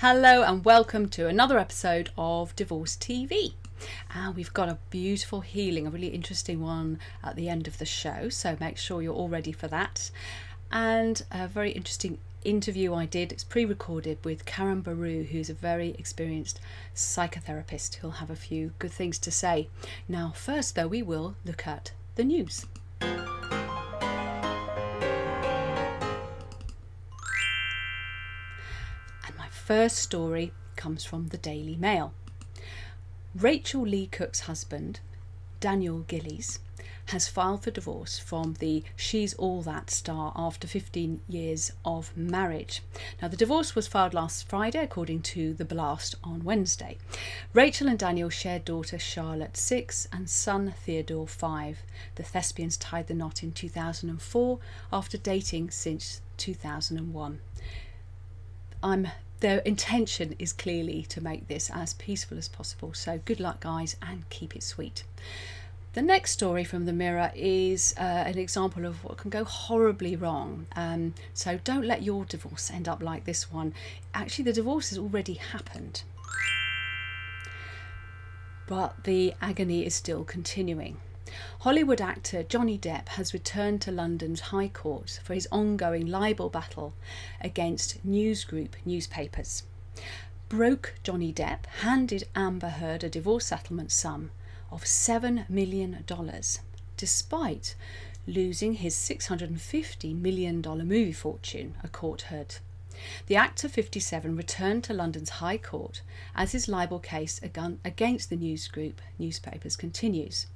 Hello and welcome to another episode of Divorce TV. And we've got a beautiful healing, a really interesting one at the end of the show, so make sure you're all ready for that. And a very interesting interview I did, it's pre-recorded, with Burrow, who's a very experienced psychotherapist who'll have a few good things to say. Now first though, we will look at the news. First story comes from the Daily Mail. Rachel Lee Cook's husband, Daniel Gillies, has filed for divorce from the She's All That star after 15 years of marriage. Now, the divorce was filed last Friday, according to The Blast on Wednesday. Rachel and Daniel shared daughter Charlotte 6 and son Theodore 5. The thespians tied the knot in 2004 after dating since 2001. Their intention is clearly to make this as peaceful as possible. So good luck, guys, and keep it sweet. The next story from the Mirror is an example of what can go horribly wrong. So don't let your divorce end up like this one. Actually, the divorce has already happened, but the agony is still continuing. Hollywood actor Johnny Depp has returned to London's High Court for his ongoing libel battle against News Group newspapers. Broke Johnny Depp handed Amber Heard a divorce settlement sum of $7 million, despite losing his $650 million movie fortune, a court heard. The actor, 57, returned to London's High Court as his libel case against the News Group newspapers continues.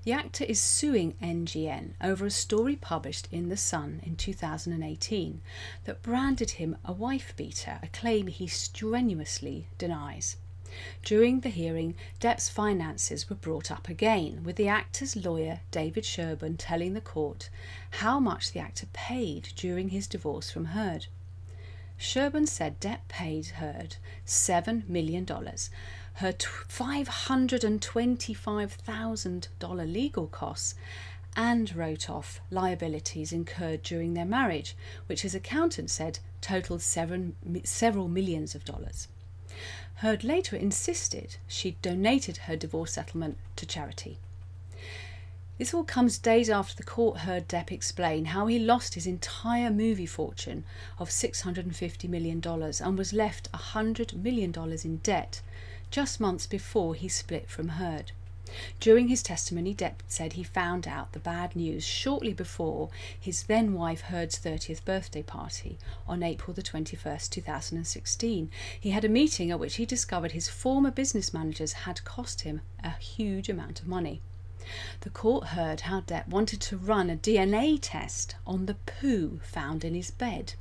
The actor is suing NGN over a story published in The Sun in 2018 that branded him a wife-beater, a claim he strenuously denies. During the hearing, Depp's finances were brought up again, with the actor's lawyer David Sherburn telling the court how much the actor paid during his divorce from Heard. Sherburn said Depp paid Heard $7 million, her $525,000 legal costs, and wrote off liabilities incurred during their marriage, which his accountant said totaled several millions of dollars. Heard later insisted she'd donated her divorce settlement to charity. This all comes days after the court heard Depp explain how he lost his entire movie fortune of $650 million and was left $100 million in debt just months before he split from Heard. During his testimony, Depp said he found out the bad news shortly before his then-wife Heard's 30th birthday party on April the 21st, 2016. He had a meeting at which he discovered his former business managers had cost him a huge amount of money. The court heard how Depp wanted to run a DNA test on the poo found in his bed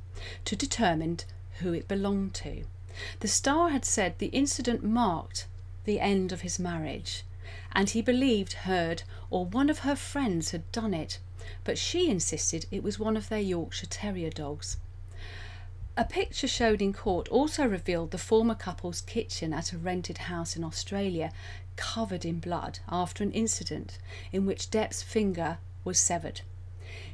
to determine who it belonged to. The star had said the incident marked the end of his marriage, and he believed Heard or one of her friends had done it, but she insisted it was one of their Yorkshire Terrier dogs. A picture showed in court also revealed the former couple's kitchen at a rented house in Australia, covered in blood after an incident in which Depp's finger was severed.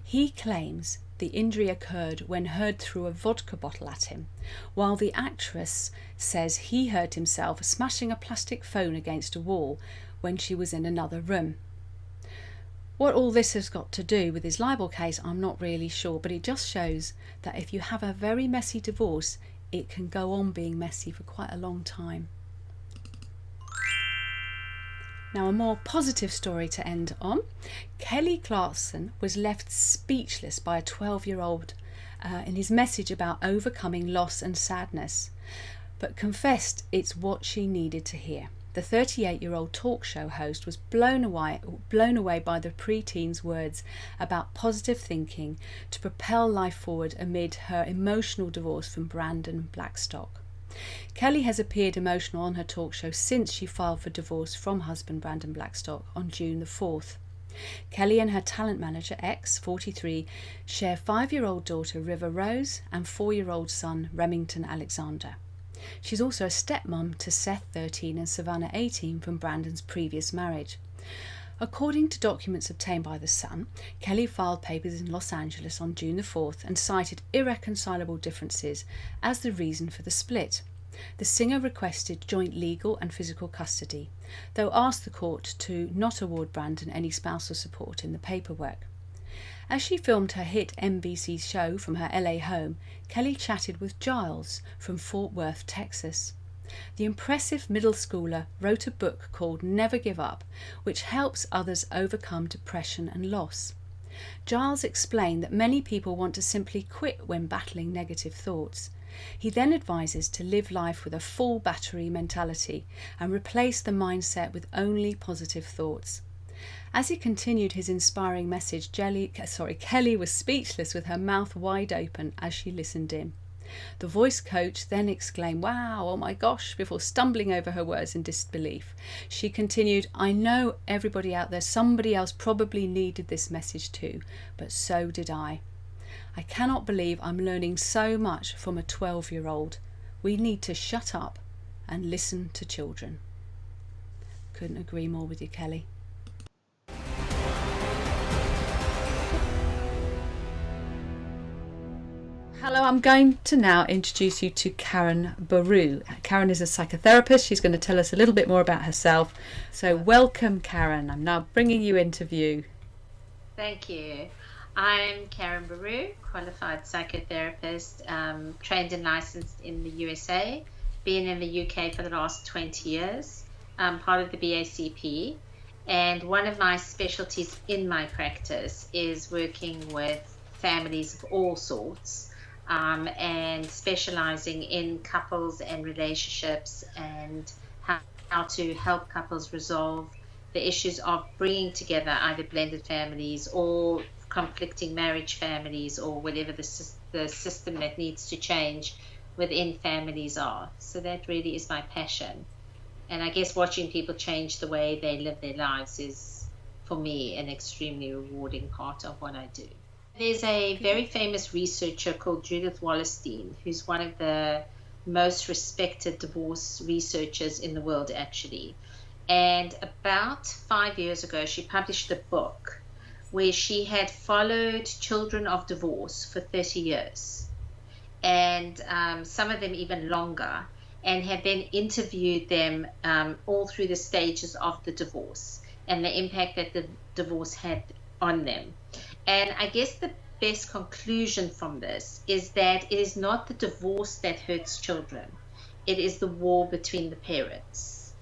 He claims the injury occurred when Heard threw a vodka bottle at him, while the actress says he hurt himself smashing a plastic phone against a wall when she was in another room. What all this has got to do with his libel case, I'm not really sure, but it just shows that if you have a very messy divorce, it can go on being messy for quite a long time. Now, a more positive story to end on. Kelly Clarkson was left speechless by a 12-year-old in his message about overcoming loss and sadness, but confessed it's what she needed to hear. The 38-year-old talk show host was blown away by the pre-teen's words about positive thinking to propel life forward amid her emotional divorce from Brandon Blackstock. Kelly has appeared emotional on her talk show since she filed for divorce from husband Brandon Blackstock on June the 4th. Kelly and her talent manager, ex, 43, share 5-year-old daughter River Rose and 4-year-old son Remington Alexander. She's also a stepmom to Seth, 13, and Savannah, 18, from Brandon's previous marriage. According to documents obtained by The Sun, Kelly filed papers in Los Angeles on June the 4th and cited irreconcilable differences as the reason for the split. The singer requested joint legal and physical custody, though asked the court to not award Brandon any spousal support in the paperwork. As she filmed her hit NBC show from her LA home, Kelly chatted with Giles from Fort Worth, Texas. The impressive middle schooler wrote a book called Never Give Up, which helps others overcome depression and loss. Giles explained that many people want to simply quit when battling negative thoughts. He then advises to live life with a full battery mentality and replace the mindset with only positive thoughts. As he continued his inspiring message, Kelly was speechless with her mouth wide open as she listened in. The voice coach then exclaimed, "Wow, oh my gosh," before stumbling over her words in disbelief. She continued, "I know everybody out there, somebody else probably needed this message too, but so did I. I cannot believe I'm learning so much from a 12-year-old. We need to shut up and listen to children." Couldn't agree more with you, Kelly. Hello, I'm going to now introduce you to Karen Burrow. Karen is a psychotherapist. She's going to tell us a little bit more about herself. So welcome, Karen. I'm now bringing you into view. Thank you. I'm Karen Burrow, qualified psychotherapist, trained and licensed in the USA, been in the UK for the last 20 years, part of the BACP. And one of my specialties in my practice is working with families of all sorts, and specializing in couples and relationships and how to help couples resolve the issues of bringing together either blended families or conflicting marriage families or whatever the system that needs to change within families are. So that really is my passion. And I guess watching people change the way they live their lives is, for me, an extremely rewarding part of what I do. There's a very famous researcher called Judith Wallerstein, who's one of the most respected divorce researchers in the world, actually. And about 5 years ago, she published a book where she had followed children of divorce for 30 years, and some of them even longer, and had then interviewed them all through the stages of the divorce and the impact that the divorce had on them. And I guess the best conclusion from this is that it is not the divorce that hurts children. It is the war between the parents.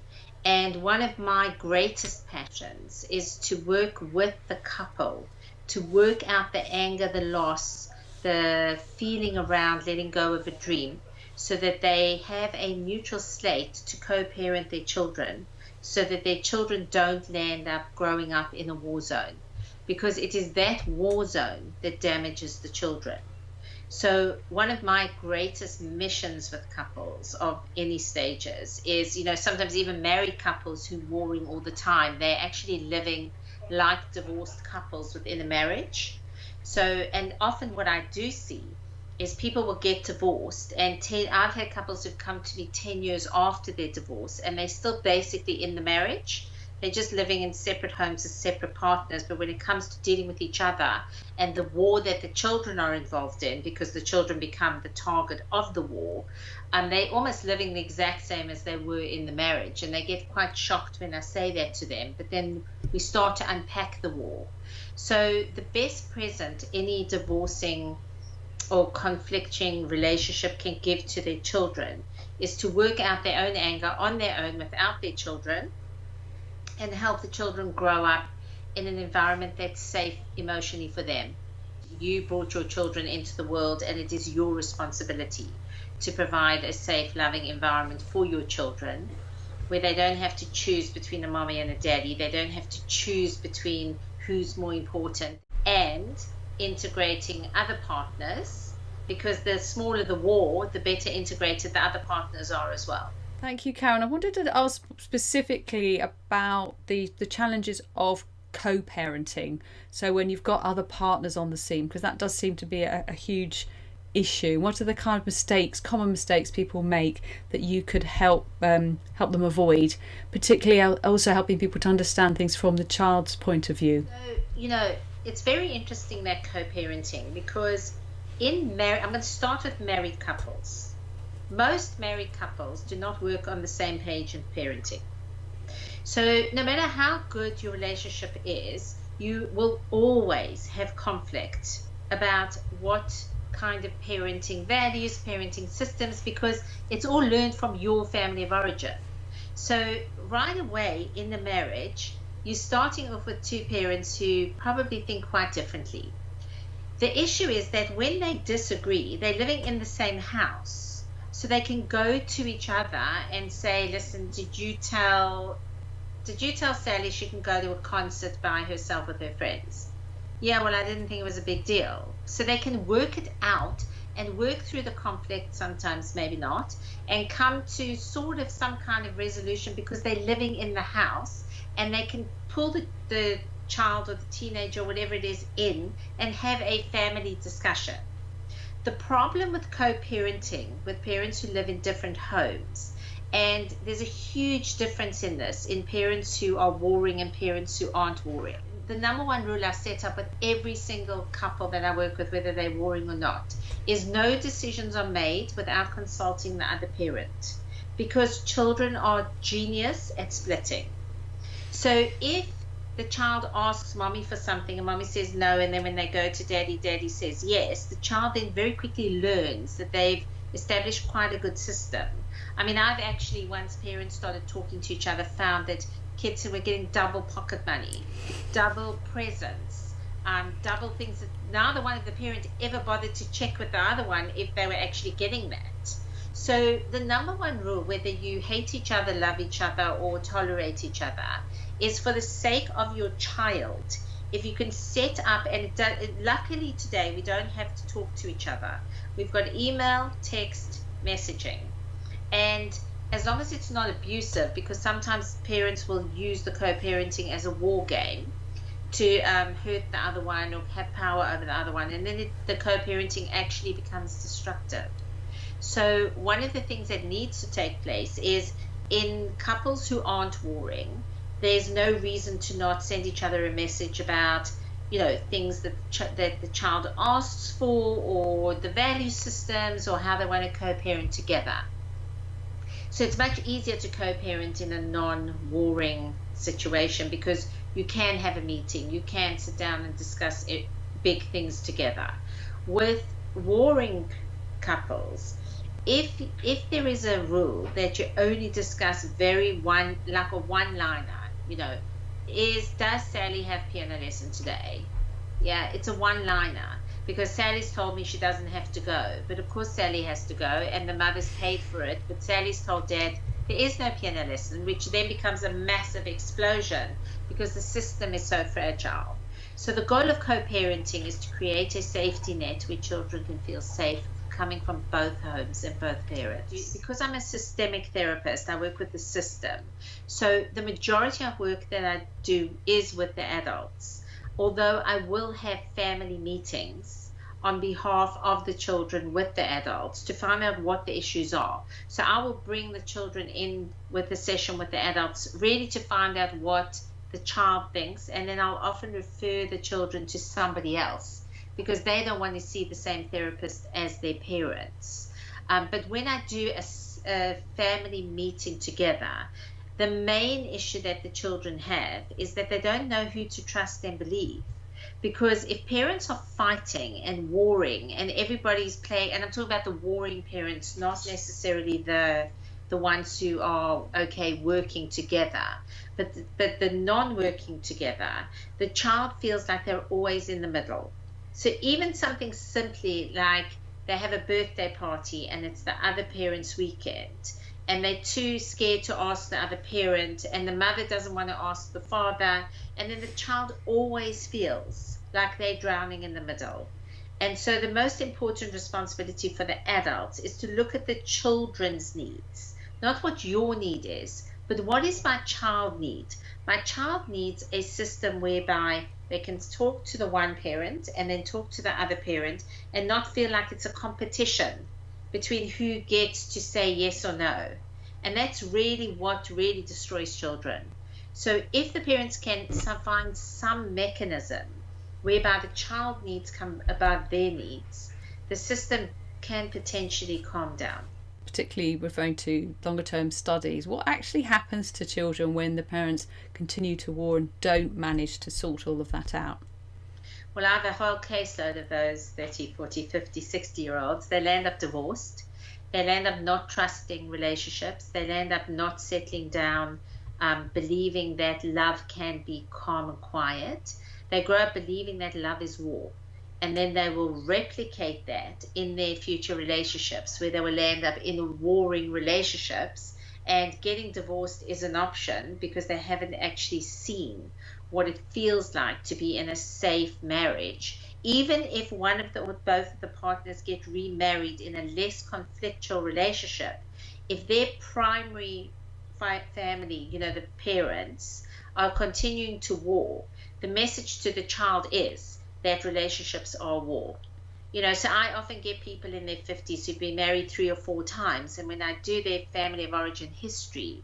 And one of my greatest passions is to work with the couple, to work out the anger, the loss, the feeling around letting go of a dream, so that they have a neutral slate to co-parent their children, so that their children don't land up growing up in a war zone. Because it is that war zone that damages the children. So one of my greatest missions with couples of any stages is, sometimes even married couples who warring all the time, they're actually living like divorced couples within a marriage. So, and often what I do see is people will get divorced, and I've had couples who've come to me 10 years after their divorce, and they're still basically in the marriage. They're just living in separate homes as separate partners, but when it comes to dealing with each other and the war that the children are involved in, because the children become the target of the war, they're almost living the exact same as they were in the marriage. And they get quite shocked when I say that to them, but then we start to unpack the war. So the best present any divorcing or conflicting relationship can give to their children is to work out their own anger on their own without their children, and help the children grow up in an environment that's safe emotionally for them. You brought your children into the world, and it is your responsibility to provide a safe, loving environment for your children, where they don't have to choose between a mommy and a daddy. They don't have to choose between who's more important, and integrating other partners, because the smaller the war, the better integrated the other partners are as well. Thank you, Karen. I wanted to ask specifically about the challenges of co-parenting. So when you've got other partners on the scene, because that does seem to be a huge issue. What are the kind of common mistakes people make that you could help them avoid, particularly also helping people to understand things from the child's point of view? So, it's very interesting, that co-parenting, because I'm going to start with married couples. most married couples do not work on the same page in parenting. So no matter how good your relationship is, you will always have conflict about what kind of parenting values, parenting systems, because it's all learned from your family of origin. So right away in the marriage, you're starting off with two parents who probably think quite differently. The issue is that when they disagree, they're living in the same house. So they can go to each other and say, listen, did you tell Sally she can go to a concert by herself with her friends? Yeah, well, I didn't think it was a big deal. So they can work it out and work through the conflict, sometimes maybe not, and come to sort of some kind of resolution because they're living in the house, and they can pull the child or the teenager or whatever it is in and have a family discussion. The problem with co-parenting, with parents who live in different homes, and there's a huge difference in this, in parents who are warring and parents who aren't warring. The number one rule I've set up with every single couple that I work with, whether they're warring or not, is no decisions are made without consulting the other parent, because children are genius at splitting. So if the child asks mommy for something and mommy says no, and then when they go to daddy, daddy says yes, the child then very quickly learns that they've established quite a good system. I mean, I've actually, once parents started talking to each other, found that kids who were getting double pocket money, double presents, double things that neither one of the parents ever bothered to check with the other one if they were actually getting that. So the number one rule, whether you hate each other, love each other, or tolerate each other, is for the sake of your child. If you can set up, and luckily today we don't have to talk to each other. We've got email, text, messaging. And as long as it's not abusive, because sometimes parents will use the co-parenting as a war game to hurt the other one or have power over the other one, and then the co-parenting actually becomes destructive. So one of the things that needs to take place is, in couples who aren't warring, there's no reason to not send each other a message about, things that the child asks for, or the value systems, or how they want to co-parent together. So it's much easier to co-parent in a non-warring situation, because you can have a meeting, you can sit down and discuss big things together. With warring couples, if there is a rule that you only discuss like a one-liner, does Sally have piano lesson today? Yeah, it's a one-liner, because Sally's told me she doesn't have to go. But of course Sally has to go, and the mother's paid for it. But Sally's told Dad there is no piano lesson, which then becomes a massive explosion because the system is so fragile. So the goal of co-parenting is to create a safety net where children can feel safe coming from both homes and both parents. Because I'm a systemic therapist, I work with the system. So the majority of work that I do is with the adults, although I will have family meetings on behalf of the children with the adults to find out what the issues are. So I will bring the children in with a session with the adults, really to find out what the child thinks, and then I'll often refer the children to somebody else, because they don't want to see the same therapist as their parents. But when I do a family meeting together, the main issue that the children have is that they don't know who to trust and believe. Because if parents are fighting and warring, and everybody's playing, and I'm talking about the warring parents, not necessarily the ones who are okay working together, but the non-working together, the child feels like they're always in the middle. So even something simply like they have a birthday party and it's the other parent's weekend, and they're too scared to ask the other parent, and the mother doesn't want to ask the father, and then the child always feels like they're drowning in the middle. And so the most important responsibility for the adults is to look at the children's needs, not what your need is, but what is my child need? My child needs a system whereby they can talk to the one parent and then talk to the other parent, and not feel like it's a competition between who gets to say yes or no. And that's really what really destroys children. So if the parents can find some mechanism whereby the child needs come above their needs, the system can potentially calm down. particularly referring to longer term studies, what actually happens to children when the parents continue to war and don't manage to sort all of that out? Well, I have a whole caseload of those 30, 40, 50, 60-year-olds. They'll end up divorced. They'll end up not trusting relationships. They'll end up not settling down, believing that love can be calm and quiet. They grow up believing that love is war. And then they will replicate that in their future relationships, where they will end up in warring relationships, and getting divorced is an option because they haven't actually seen what it feels like to be in a safe marriage. Even if one of the or both of the partners get remarried in a less conflictual relationship, if their primary family, the parents, are continuing to war, the message to the child is that relationships are war. So I often get people in their 50s who've been married 3 or 4 times, and when I do their family of origin history,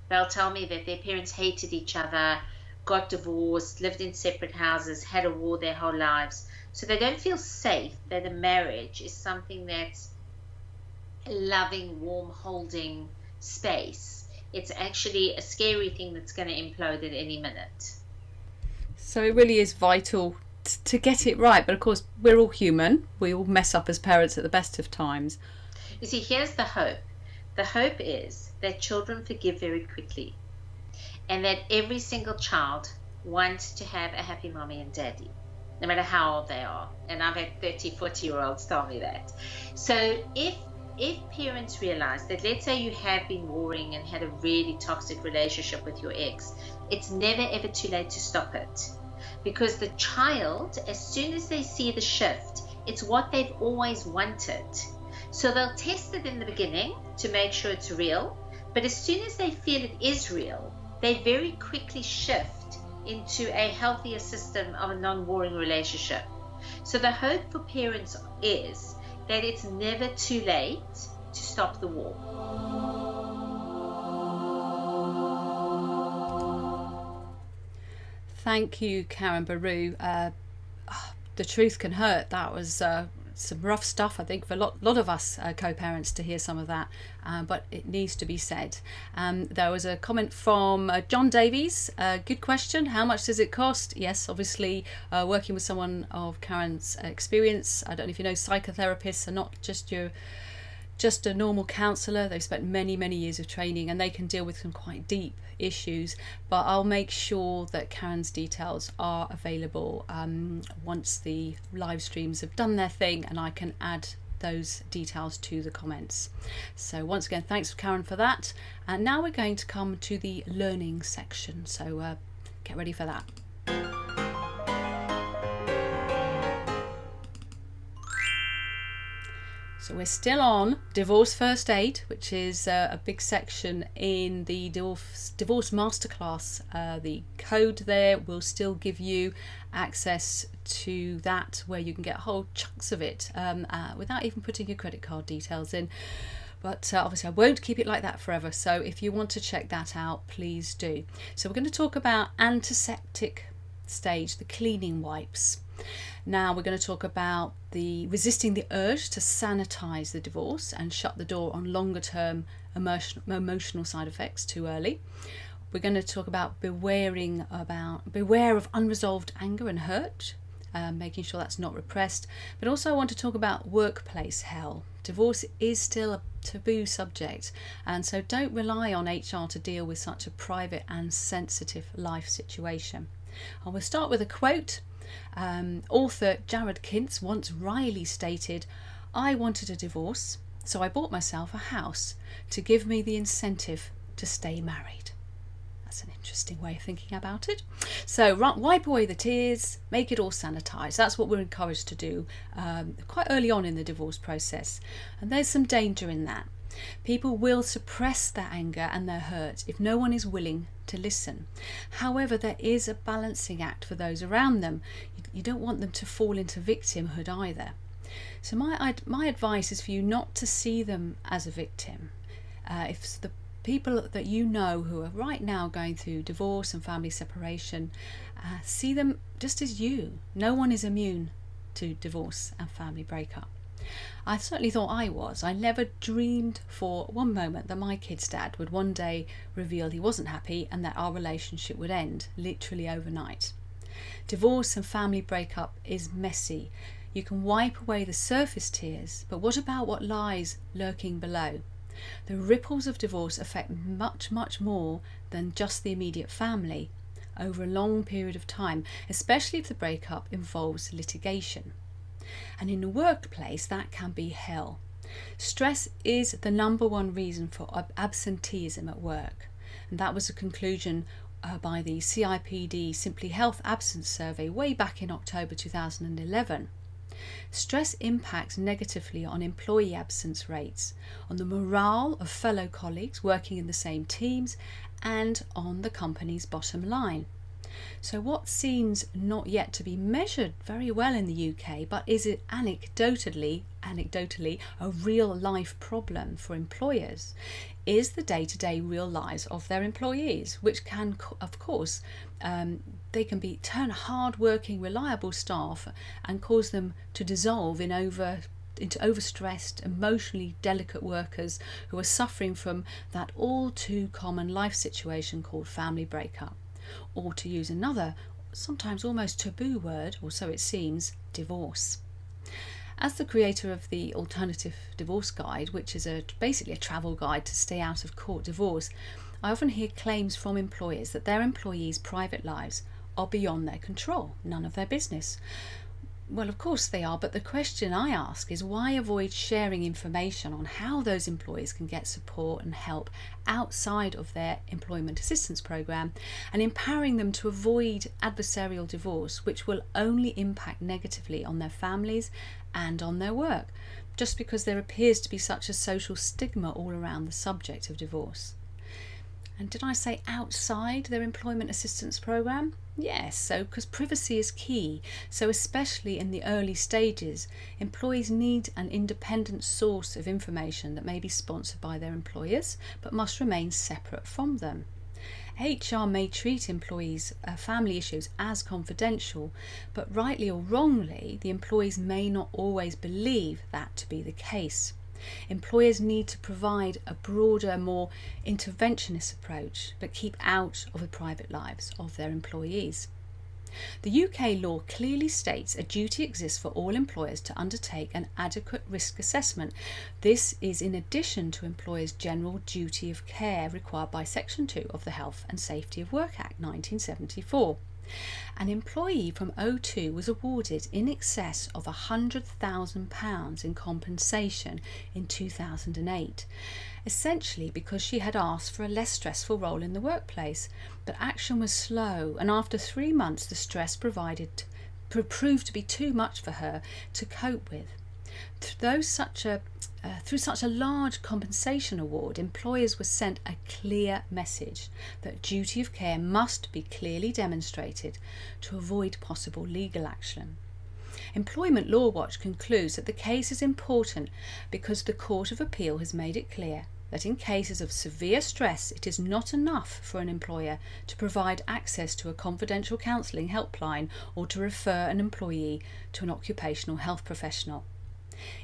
they'll tell me that their parents hated each other, got divorced, lived in separate houses, had a war their whole lives. So they don't feel safe that a marriage is something that's a loving, warm, holding space. It's actually a scary thing that's going to implode at any minute. So it really is vital to get it right. But of course, we're all human. We all mess up as parents at the best of times. You see, here's the hope. The hope is that children forgive very quickly, and that every single child wants to have a happy mommy and daddy, no matter how old they are. And I've had 30, 40-year-olds tell me that. So if parents realize that, let's say you have been warring and had a really toxic relationship with your ex, it's never ever too late to stop it. Because the child, as soon as they see the shift, it's what they've always wanted. So they'll test it in the beginning to make sure it's real, but as soon as they feel it is real, they very quickly shift into a healthier system of a non-warring relationship. So the hope for parents is that it's never too late to stop the war. Thank you, Karen Burrow. The truth can hurt. That was some rough stuff, I think, for a lot of us co-parents to hear some of that, but it needs to be said. There was a comment from John Davies. Good question. How much does it cost? Yes, obviously, working with someone of Karen's experience. I don't know if you know, psychotherapists are not just a normal counsellor. They've spent many years of training, and they can deal with some quite deep issues, but I'll make sure that Karen's details are available once the live streams have done their thing, and I can add those details to the comments. So once again, thanks Karen for that, and now we're going to come to the learning section, so get ready for that. So we're still on divorce first aid, which is a big section in the divorce masterclass. The code there will still give you access to that, where you can get whole chunks of it without even putting your credit card details in. But obviously I won't keep it like that forever. So if you want to check that out, please do. So we're going to talk about antiseptic stage, the cleaning wipes. Now we're going to talk about the resisting the urge to sanitize the divorce and shut the door on longer term emotional side effects too early. We're going to talk about beware of unresolved anger and hurt, making sure that's not repressed. But also I want to talk about workplace hell. Divorce is still a taboo subject, and so don't rely on HR to deal with such a private and sensitive life situation. I will start with a quote. Author Jared Kintz once wryly stated, "I wanted a divorce, so I bought myself a house to give me the incentive to stay married." That's an interesting way of thinking about it. So wipe away the tears, make it all sanitised. That's what we're encouraged to do quite early on in the divorce process. And there's some danger in that. People will suppress their anger and their hurt if no one is willing to listen. However, there is a balancing act for those around them. You don't want them to fall into victimhood either. So my advice is for you not to see them as a victim. If the people that you know who are right now going through divorce and family separation, see them just as you. No one is immune to divorce and family breakup. I certainly thought I was. I never dreamed for one moment that my kid's dad would one day reveal he wasn't happy and that our relationship would end, literally overnight. Divorce and family breakup is messy. You can wipe away the surface tears, but what about what lies lurking below? The ripples of divorce affect much, much more than just the immediate family over a long period of time, especially if the breakup involves litigation. And in the workplace, that can be hell. Stress is the number one reason for absenteeism at work. And that was a conclusion by the CIPD Simply Health Absence Survey way back in October 2011. Stress impacts negatively on employee absence rates, on the morale of fellow colleagues working in the same teams, and on the company's bottom line. So what seems not yet to be measured very well in the UK, but is it anecdotally a real life problem for employers, is the day-to-day real lives of their employees, which can, of course, they can turn hard-working, reliable staff and cause them to dissolve into overstressed, emotionally delicate workers who are suffering from that all too common life situation called family breakup. Or to use another, sometimes almost taboo word, or so it seems, divorce. As the creator of the Alternative Divorce Guide, which is basically a travel guide to stay out of court divorce, I often hear claims from employers that their employees' private lives are beyond their control, none of their business. Well, of course they are, but the question I ask is why avoid sharing information on how those employees can get support and help outside of their employment assistance program and empowering them to avoid adversarial divorce, which will only impact negatively on their families and on their work, just because there appears to be such a social stigma all around the subject of divorce. And did I say outside their employment assistance program? Yes, so because privacy is key. So especially in the early stages, employees need an independent source of information that may be sponsored by their employers, but must remain separate from them. HR may treat employees' family issues as confidential, but rightly or wrongly, the employees may not always believe that to be the case. Employers need to provide a broader, more interventionist approach, but keep out of the private lives of their employees. The UK law clearly states a duty exists for all employers to undertake an adequate risk assessment. This is in addition to employers' general duty of care required by Section 2 of the Health and Safety of Work Act 1974. An employee from O2 was awarded in excess of £100,000 in compensation in 2008, essentially because she had asked for a less stressful role in the workplace, but action was slow, and after 3 months the stress proved to be too much for her to cope with. Through such a large compensation award, employers were sent a clear message that duty of care must be clearly demonstrated to avoid possible legal action. Employment Law Watch concludes that the case is important because the Court of Appeal has made it clear that in cases of severe stress, it is not enough for an employer to provide access to a confidential counselling helpline or to refer an employee to an occupational health professional.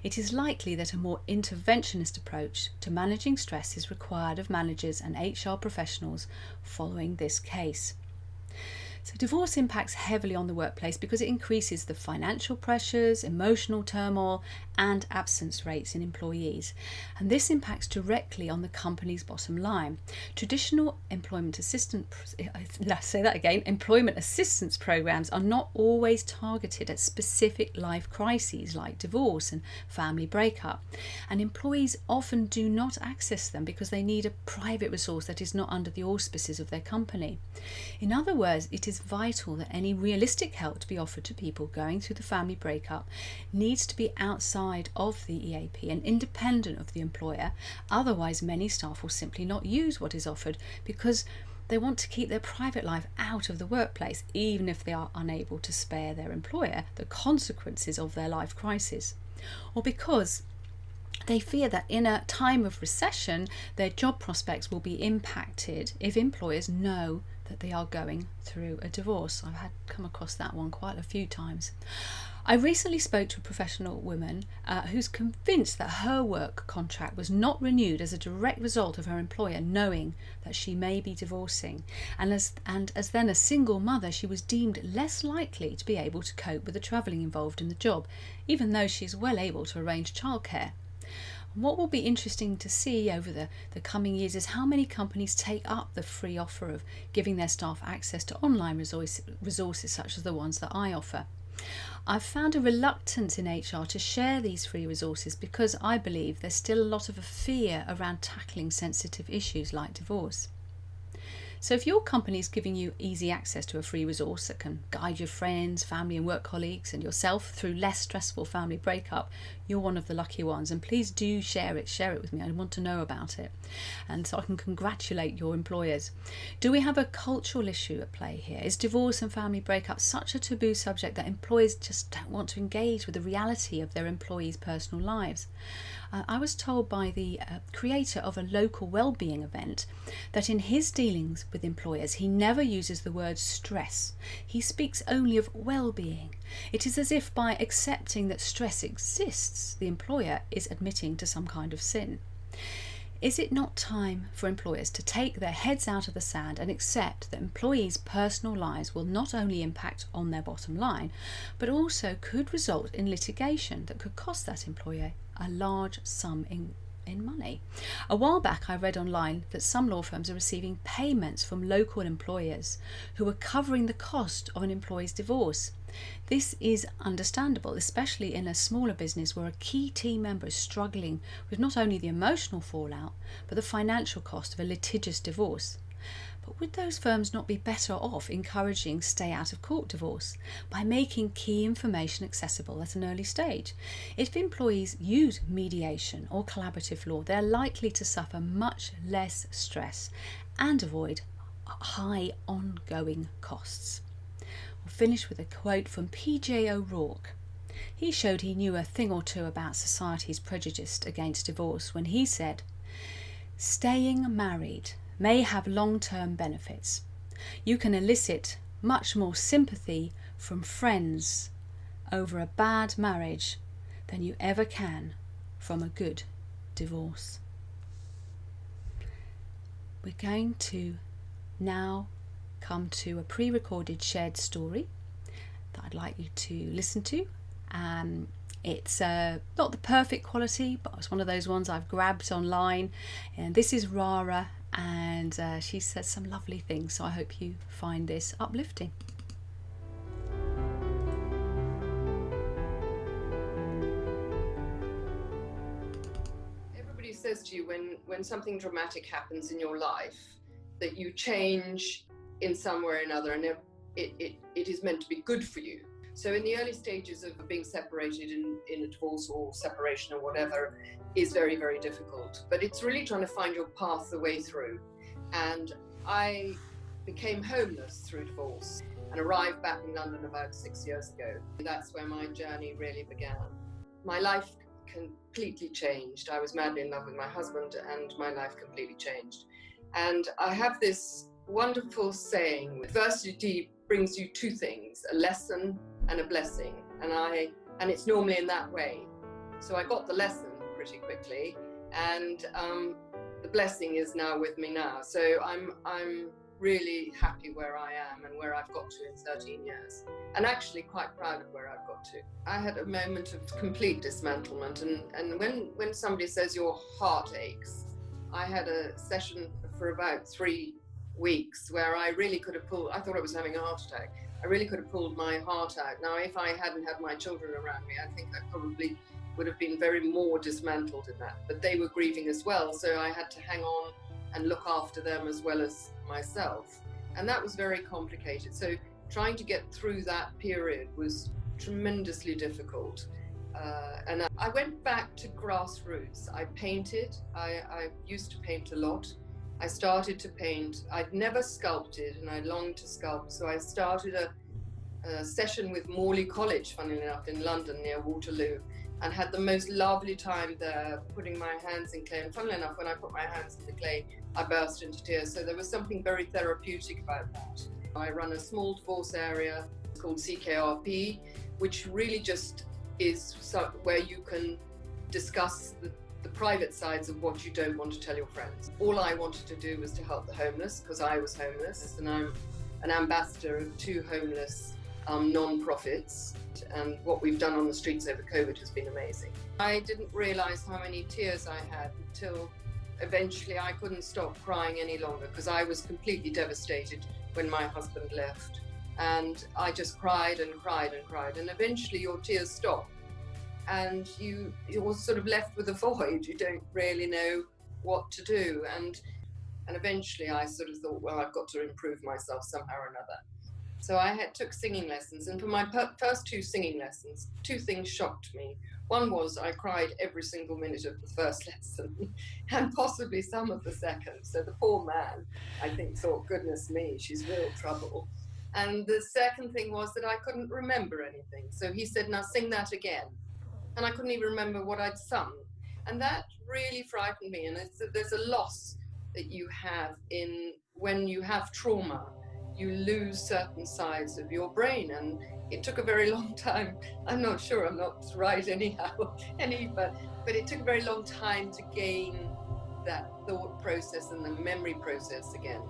It is likely that a more interventionist approach to managing stress is required of managers and HR professionals following this case. So divorce impacts heavily on the workplace because it increases the financial pressures, emotional turmoil and absence rates in employees. And this impacts directly on the company's bottom line. Traditional employment assistance programs are not always targeted at specific life crises like divorce and family breakup. And employees often do not access them because they need a private resource that is not under the auspices of their company. In other words, it is vital that any realistic help to be offered to people going through the family breakup needs to be outside of the EAP and independent of the employer. Otherwise, many staff will simply not use what is offered because they want to keep their private life out of the workplace, even if they are unable to spare their employer the consequences of their life crisis, or because they fear that in a time of recession, their job prospects will be impacted if employers know that they are going through a divorce. I've come across that one quite a few times. I recently spoke to a professional woman who's convinced that her work contract was not renewed as a direct result of her employer knowing that she may be divorcing. And as then a single mother, she was deemed less likely to be able to cope with the travelling involved in the job, even though she's well able to arrange childcare. What will be interesting to see over the coming years is how many companies take up the free offer of giving their staff access to online resources such as the ones that I offer. I've found a reluctance in HR to share these free resources because I believe there's still a lot of a fear around tackling sensitive issues like divorce. So if your company is giving you easy access to a free resource that can guide your friends, family and work colleagues and yourself through less stressful family breakup, you're one of the lucky ones, and please do share it with me. I want to know about it, and so I can congratulate your employers. Do we have a cultural issue at play here? Is divorce and family breakup such a taboo subject that employers just don't want to engage with the reality of their employees' personal lives? I was told by the creator of a local wellbeing event that in his dealings with employers he never uses the word stress. He speaks only of well-being. It is as if by accepting that stress exists, the employer is admitting to some kind of sin. Is it not time for employers to take their heads out of the sand and accept that employees' personal lives will not only impact on their bottom line, but also could result in litigation that could cost that employer a large sum in money? A while back I read online that some law firms are receiving payments from local employers who are covering the cost of an employee's divorce. This is understandable, especially in a smaller business where a key team member is struggling with not only the emotional fallout, but the financial cost of a litigious divorce. But would those firms not be better off encouraging stay out of court divorce by making key information accessible at an early stage? If employees use mediation or collaborative law, they're likely to suffer much less stress and avoid high ongoing costs. We'll finish with a quote from P.J. O'Rourke. He showed he knew a thing or two about society's prejudice against divorce when he said, "Staying married may have long-term benefits. You can elicit much more sympathy from friends over a bad marriage than you ever can from a good divorce." We're going to now come to a pre-recorded shared story that I'd like you to listen to. It's not the perfect quality, but it's one of those ones I've grabbed online, and this is Rara, and she says some lovely things, so I hope you find this uplifting. Everybody says to you when something dramatic happens in your life that you change in some way or another, and it is meant to be good for you. So in the early stages of being separated in a divorce or separation or whatever is very, very difficult. But it's really trying to find your path the way through. And I became homeless through divorce and arrived back in London about 6 years ago. That's where my journey really began. My life completely changed. I was madly in love with my husband and my life completely changed. And I have this wonderful saying, adversity brings you two things, a lesson and a blessing, and it's normally in that way. So I got the lesson pretty quickly, and the blessing is now with me now. So I'm really happy where I am and where I've got to in 13 years, and actually quite proud of where I've got to. I had a moment of complete dismantlement, and when somebody says your heart aches, I had a session for about 3 weeks where I really could have pulled, I thought I was having a heart attack. I really could have pulled my heart out. Now, if I hadn't had my children around me, I think I probably would have been very more dismantled in that. But they were grieving as well, so I had to hang on and look after them as well as myself. And that was very complicated. So trying to get through that period was tremendously difficult. And I went back to grassroots. I painted. I used to paint a lot. I started to paint. I'd never sculpted, and I longed to sculpt. So I started a session with Morley College, funnily enough, in London near Waterloo, and had the most lovely time there, putting my hands in clay. And funnily enough, when I put my hands in the clay, I burst into tears. So there was something very therapeutic about that. I run a small divorce area, called CKRP, which really just is where you can discuss the private sides of what you don't want to tell your friends. All I wanted to do was to help the homeless, because I was homeless, and I'm an ambassador of 2 homeless non-profits, and what we've done on the streets over COVID has been amazing. I didn't realise how many tears I had until eventually I couldn't stop crying any longer, because I was completely devastated when my husband left, and I just cried and cried and cried, and eventually your tears stop and you're sort of left with a void. You don't really know what to do, and eventually I sort of thought, well, I've got to improve myself somehow or another. So I took singing lessons, and for my first 2 singing lessons, 2 things shocked me. One was I cried every single minute of the first lesson and possibly some of the second. So the poor man, I think, thought, goodness me, she's real trouble. And the second thing was that I couldn't remember anything. So he said, now sing that again. And I couldn't even remember what I'd sung. And that really frightened me. And there's a loss that you have when you have trauma. You lose certain sides of your brain, and it took a very long time. I'm not sure I'm not right anyhow, but it took a very long time to gain that thought process and the memory process again,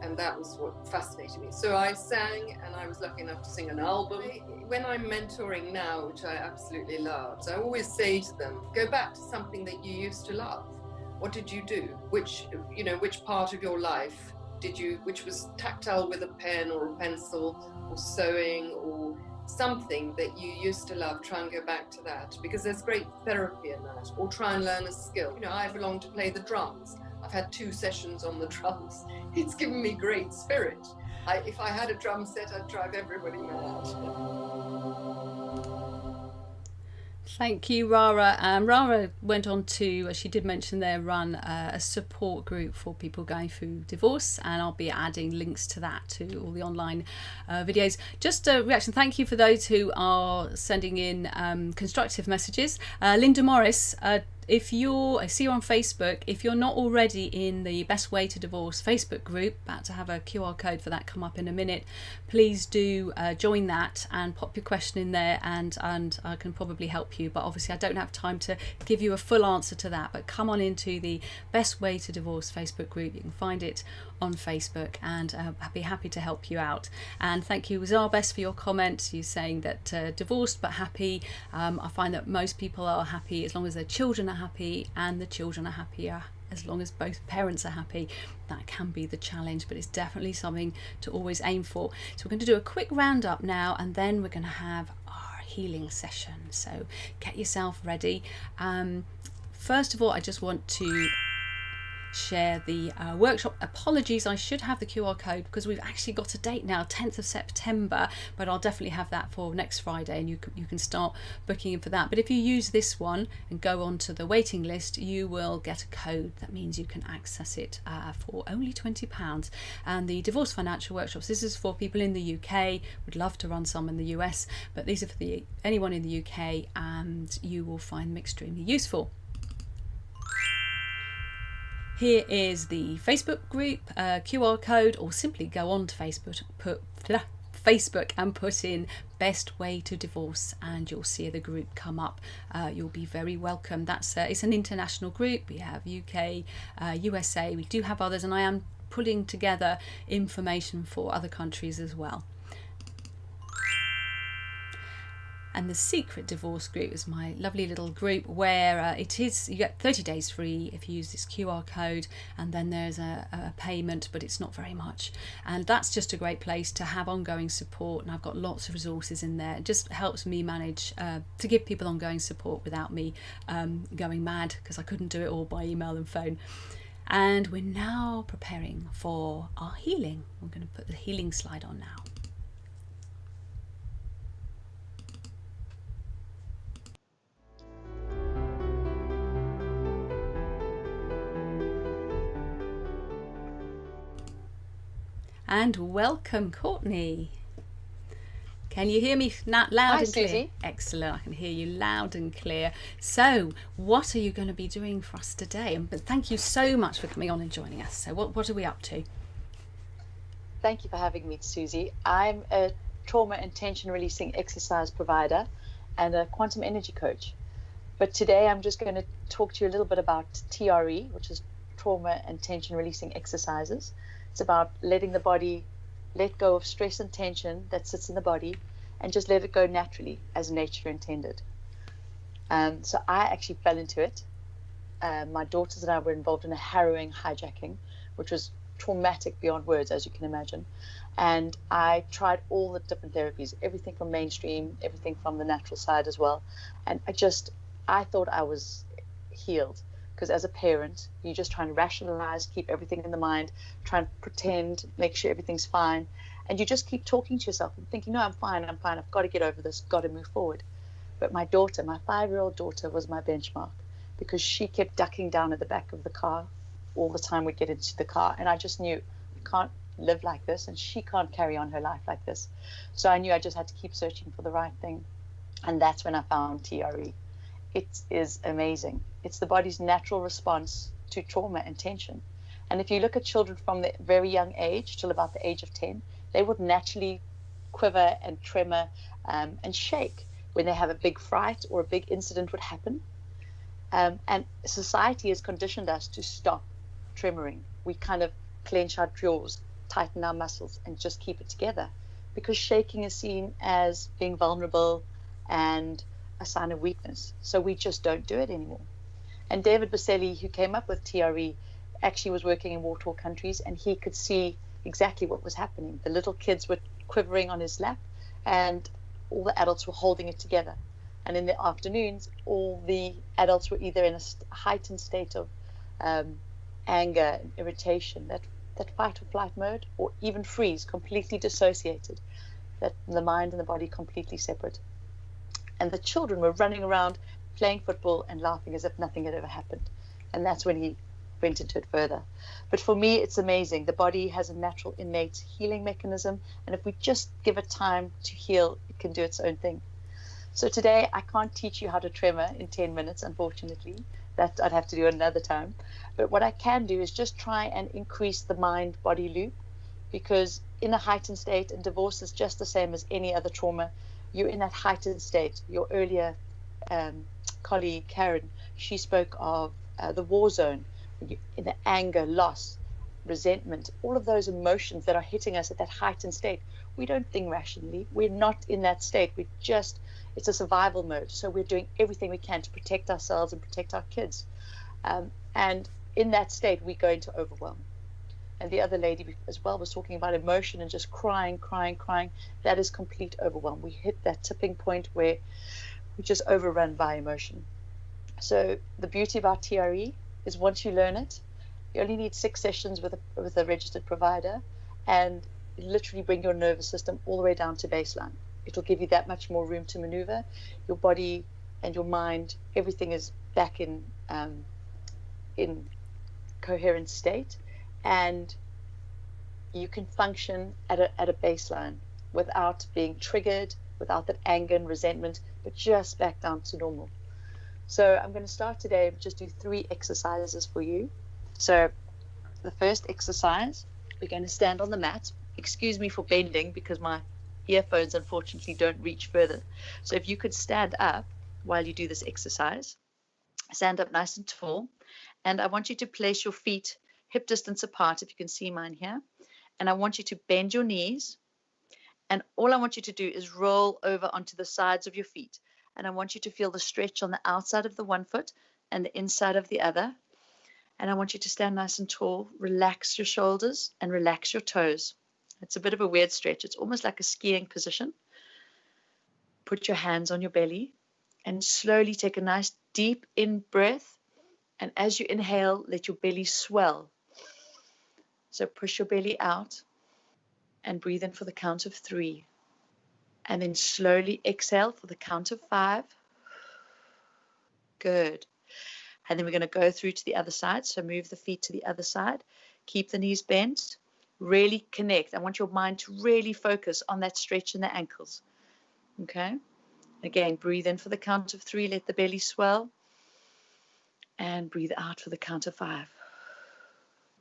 and that was what fascinated me. So I sang, and I was lucky enough to sing an album. When I'm mentoring now, which I absolutely love, so I always say to them, go back to something that you used to love. What did you do? Which part of your life which was tactile with a pen or a pencil or sewing or something that you used to love? Try and go back to that, because there's great therapy in that. Or try and learn a skill. I belong to play the drums. I've had 2 sessions on the drums. It's given me great spirit. If I had a drum set, I'd drive everybody mad. Thank you, Rara. Rara went on to, as she did mention there, run a support group for people going through divorce, and I'll be adding links to that, to all the online videos. Just a reaction, thank you for those who are sending in constructive messages. Linda Morris, I see you on Facebook. If you're not already in the Best Way to Divorce Facebook group, about to have a QR code for that come up in a minute, please do join that and pop your question in there, and I can probably help you. But obviously I don't have time to give you a full answer to that. But come on into the Best Way to Divorce Facebook group. You can find it on Facebook, and I'd be happy to help you out. And thank you, Zarbest, for your comment. You saying that divorced but happy. I find that most people are happy as long as their children are happy, and the children are happier as long as both parents are happy. That can be the challenge, but it's definitely something to always aim for. So we're going to do a quick roundup now, and then we're going to have our healing session. So get yourself ready. First of all, I just want to share the workshop. Apologies, I should have the QR code because we've actually got a date now, 10th of September, but I'll definitely have that for next Friday, and you can start booking in for that. But if you use this one and go onto the waiting list, you will get a code. That means you can access it for only £20. And the divorce financial workshops, this is for people in the UK. Would love to run some in the US, but these are for anyone in the UK, and you will find them extremely useful. Here is the Facebook group QR code, or simply go on to Facebook and put in Best Way to Divorce, and you'll see the group come up. You'll be very welcome. It's an international group. We have UK, USA. We do have others, and I am putting together information for other countries as well. And the Secret Divorce Group is my lovely little group where you get 30 days free if you use this QR code, and then there's a payment, but it's not very much. And that's just a great place to have ongoing support, and I've got lots of resources in there. It just helps me manage to give people ongoing support without me going mad, because I couldn't do it all by email and phone. And we're now preparing for our healing. I'm going to put the healing slide on now. And welcome, Courtney. Can you hear me loud Hi, and clear? Susie. Excellent, I can hear you loud and clear. So, what are you going to be doing for us today? But thank you so much for coming on and joining us. So, what are we up to? Thank you for having me, Susie. I'm a trauma and tension releasing exercise provider and a quantum energy coach. But today I'm just going to talk to you a little bit about TRE, which is trauma and tension releasing exercises. It's about letting the body let go of stress and tension that sits in the body and just let it go naturally as nature intended. So I actually fell into it. My daughters and I were involved in a harrowing hijacking, which was traumatic beyond words, as you can imagine. And I tried all the different therapies, everything from mainstream, everything from the natural side as well. And I thought I was healed, because as a parent, you just try and rationalize, keep everything in the mind, try and pretend, make sure everything's fine. And you just keep talking to yourself and thinking, no, I'm fine, I've got to get over this, got to move forward. But my daughter, my 5-year-old daughter, was my benchmark, because she kept ducking down at the back of the car all the time we'd get into the car. And I just knew, I can't live like this, and she can't carry on her life like this. So I knew I just had to keep searching for the right thing. And that's when I found TRE. It is amazing. It's the body's natural response to trauma and tension. And if you look at children from the very young age till about the age of 10, they would naturally quiver and tremor and shake when they have a big fright or a big incident would happen. And society has conditioned us to stop tremoring. We kind of clench our jaws, tighten our muscles, and just keep it together, because shaking is seen as being vulnerable and a sign of weakness. So we just don't do it anymore. And David Baselli, who came up with TRE, actually was working in war-torn countries, and he could see exactly what was happening. The little kids were quivering on his lap, and all the adults were holding it together. And in the afternoons, all the adults were either in a heightened state of anger and irritation, that fight or flight mode, or even freeze, completely dissociated, that the mind and the body completely separate. And the children were running around playing football and laughing as if nothing had ever happened. And that's when he went into it further. But for me, it's amazing. The body has a natural innate healing mechanism, and if we just give it time to heal, it can do its own thing. So today I can't teach you how to tremor in 10 minutes, unfortunately. That I'd have to do another time. But what I can do is just try and increase the mind-body loop, because in a heightened state, and divorce is just the same as any other trauma, you're in that heightened state. Your earlier colleague, Karen, she spoke of the war zone, in the anger, loss, resentment, all of those emotions that are hitting us at that heightened state. We don't think rationally. We're not in that state. It's a survival mode. So we're doing everything we can to protect ourselves and protect our kids. And in that state, we go into overwhelm. And the other lady as well was talking about emotion and just crying. That is complete overwhelm. We hit that tipping point where we just overrun by emotion. So the beauty about TRE is, once you learn it, you only need 6 sessions with a registered provider, and literally bring your nervous system all the way down to baseline. It'll give you that much more room to maneuver. Your body and your mind, everything is back in coherent state, and you can function at a baseline without being triggered, without that anger and resentment, but just back down to normal. So I'm going to start today and just do 3 exercises for you. So the first exercise, we're going to stand on the mat. Excuse me for bending, because my earphones unfortunately don't reach further. So if you could stand up while you do this exercise, stand up nice and tall. And I want you to place your feet hip distance apart, if you can see mine here. And I want you to bend your knees. And all I want you to do is roll over onto the sides of your feet. And I want you to feel the stretch on the outside of the one foot and the inside of the other. And I want you to stand nice and tall, relax your shoulders and relax your toes. It's a bit of a weird stretch. It's almost like a skiing position. Put your hands on your belly and slowly take a nice deep in breath. And as you inhale, let your belly swell. So push your belly out and breathe in for the count of 3. And then slowly exhale for the count of 5. Good. And then we're going to go through to the other side. So move the feet to the other side. Keep the knees bent. Really connect. I want your mind to really focus on that stretch in the ankles. Okay. Again, breathe in for the count of 3. Let the belly swell. And breathe out for the count of 5.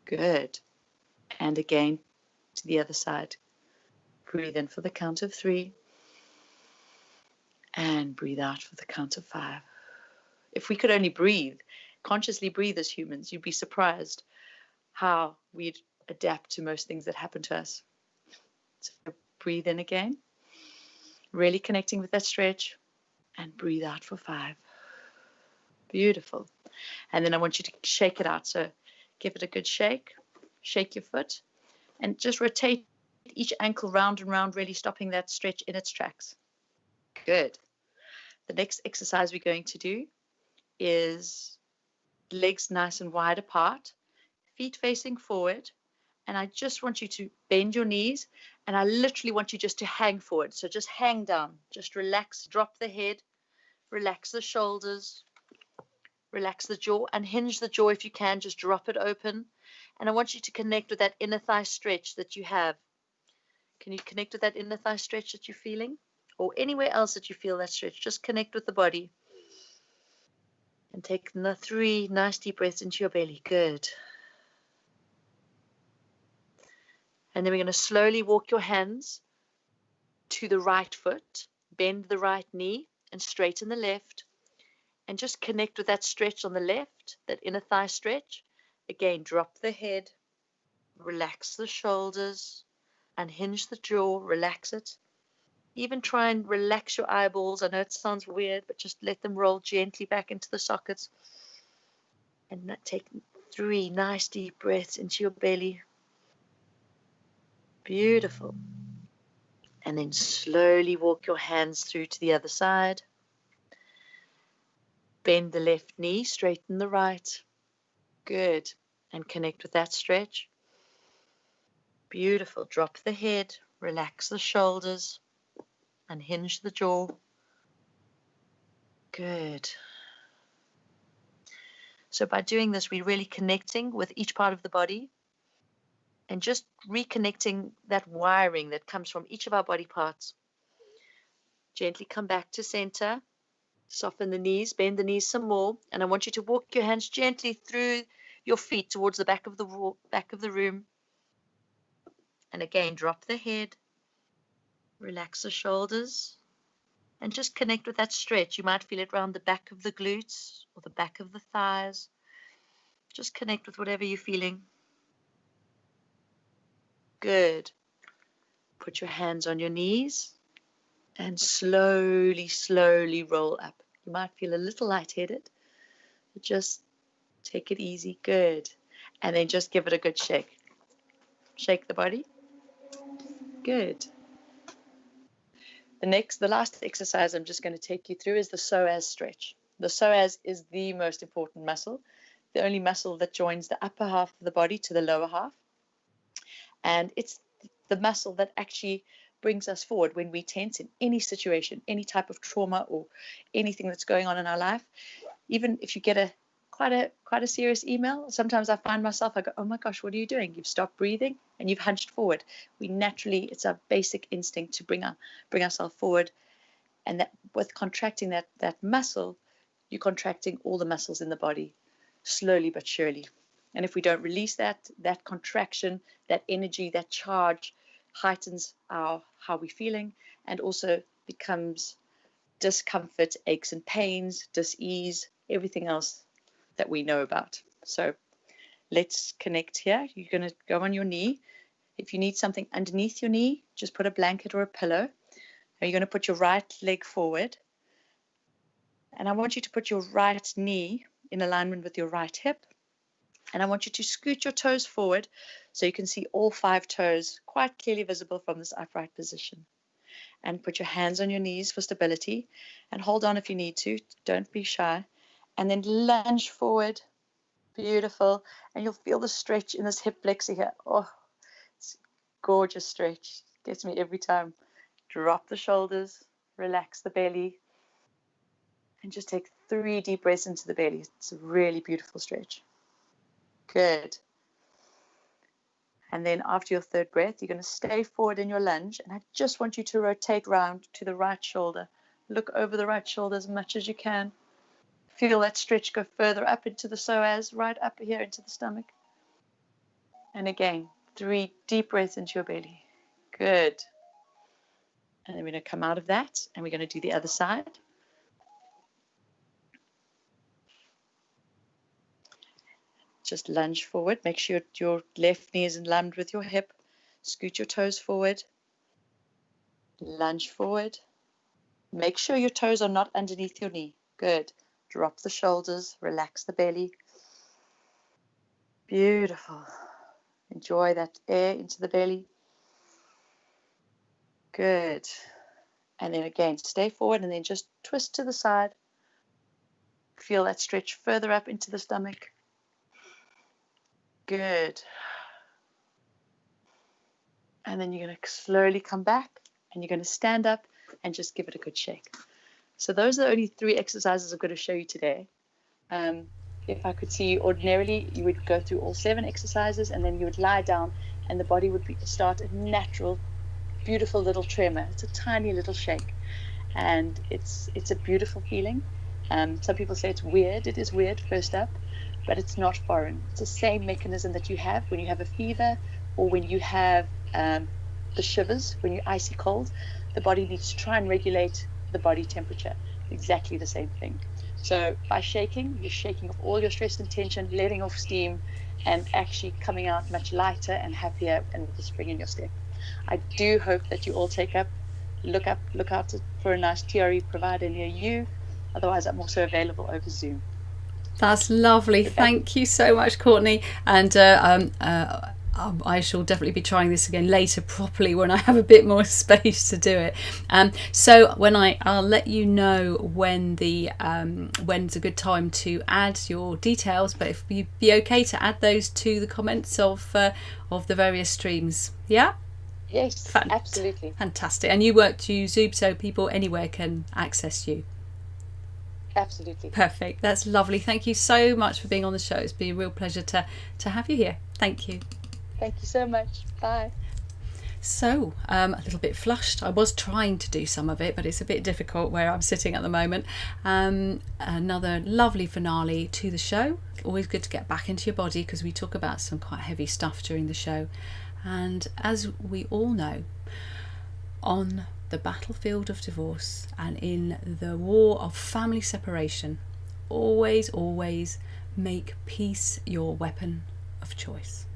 Good. And again to the other side. Breathe in for the count of 3. And breathe out for the count of 5. If we could only breathe, consciously breathe as humans, you'd be surprised how we'd adapt to most things that happen to us. So breathe in again, really connecting with that stretch, and breathe out for 5. Beautiful. And then I want you to shake it out. So give it a good shake. Shake your foot and just rotate each ankle round and round, really stopping that stretch in its tracks. Good. The next exercise we're going to do is legs nice and wide apart, feet facing forward. And I just want you to bend your knees, and I literally want you just to hang forward. So just hang down, just relax, drop the head, relax the shoulders, relax the jaw, unhinge the jaw if you can, just drop it open. And I want you to connect with that inner thigh stretch that you have. Can you connect with that inner thigh stretch that you're feeling? Or anywhere else that you feel that stretch, just connect with the body. And take 3 nice deep breaths into your belly. Good. And then we're going to slowly walk your hands to the right foot, bend the right knee, and straighten the left. And just connect with that stretch on the left, that inner thigh stretch. Again, drop the head, relax the shoulders, unhinge the jaw, relax it. Even try and relax your eyeballs. I know it sounds weird, but just let them roll gently back into the sockets. And take 3 nice deep breaths into your belly. Beautiful. And then slowly walk your hands through to the other side. Bend the left knee, straighten the right. Good. And connect with that stretch. Beautiful. Drop the head, relax the shoulders, unhinge the jaw. Good. So by doing this, we're really connecting with each part of the body and just reconnecting that wiring that comes from each of our body parts. Gently come back to center. Soften the knees, bend the knees some more, and I want you to walk your hands gently through your feet towards the back of the room. And again, drop the head, relax the shoulders, and just connect with that stretch. You might feel it around the back of the glutes or the back of the thighs. Just connect with whatever you're feeling. Good. Put your hands on your knees and slowly, slowly roll up. You might feel a little lightheaded, but just take it easy. Good. And then just give it a good shake. Shake the body. Good. The last exercise I'm just going to take you through is the psoas stretch. The psoas is the most important muscle, the only muscle that joins the upper half of the body to the lower half. And it's the muscle that actually brings us forward when we tense in any situation, any type of trauma or anything that's going on in our life. Even if you get quite a serious email, sometimes I find myself, I go, oh my gosh, what are you doing? You've stopped breathing and you've hunched forward. It's our basic instinct to bring ourselves forward. And that with contracting that muscle, you're contracting all the muscles in the body, slowly but surely. And if we don't release that contraction, that energy, that charge heightens how we're feeling, and also becomes discomfort, aches and pains, dis-ease, everything else that we know about. So let's connect here. You're going to go on your knee. If you need something underneath your knee, just put a blanket or a pillow. Now you're going to put your right leg forward. And I want you to put your right knee in alignment with your right hip. And I want you to scoot your toes forward so you can see all 5 toes quite clearly visible from this upright position. And put your hands on your knees for stability and hold on if you need to. Don't be shy. And then lunge forward. Beautiful. And you'll feel the stretch in this hip flexor here. Oh, it's a gorgeous stretch. Gets me every time. Drop the shoulders. Relax the belly. And just take 3 deep breaths into the belly. It's a really beautiful stretch. Good. And then after your 3rd breath, you're going to stay forward in your lunge. And I just want you to rotate round to the right shoulder. Look over the right shoulder as much as you can. Feel that stretch go further up into the psoas, right up here into the stomach. And again, 3 deep breaths into your belly. Good. And then we're going to come out of that and we're going to do the other side. Just lunge forward. Make sure your left knee is aligned with your hip. Scoot your toes forward. Lunge forward. Make sure your toes are not underneath your knee. Good. Drop the shoulders. Relax the belly. Beautiful. Enjoy that air into the belly. Good. And then again, stay forward and then just twist to the side. Feel that stretch further up into the stomach. Good. And then you're going to slowly come back and you're going to stand up and just give it a good shake. So those are the only 3 exercises I'm going to show you today. If I could see you ordinarily, you would go through all 7 exercises and then you would lie down and the body would start a natural, beautiful little tremor. It's a tiny little shake and it's a beautiful feeling. Some people say it's weird. It is weird first up, but it's not foreign. It's the same mechanism that you have when you have a fever or when you have the shivers, when you're icy cold. The body needs to try and regulate the body temperature. Exactly the same thing. So by shaking, you're shaking off all your stress and tension, letting off steam, and actually coming out much lighter and happier and with a spring in your step. I do hope that you all look out for a nice TRE provider near you. Otherwise, I'm also available over Zoom. That's lovely. Thank you so much, Courtney. And I shall definitely be trying this again later properly when I have a bit more space to do it. So when I'll let you know when when's a good time to add your details. But if you'd be okay to add those to the comments of the various streams, yeah. Yes, absolutely. Fantastic. And you work to Zoom, so people anywhere can access you. Absolutely. Perfect. That's lovely. Thank you so much for being on the show. It's been a real pleasure to have you here. Thank you. Thank you so much. Bye. So, a little bit flushed. I was trying to do some of it, but it's a bit difficult where I'm sitting at the moment. Another lovely finale to the show. Always good to get back into your body because we talk about some quite heavy stuff during the show. And as we all know, on the battlefield of divorce and in the war of family separation, always make peace your weapon of choice.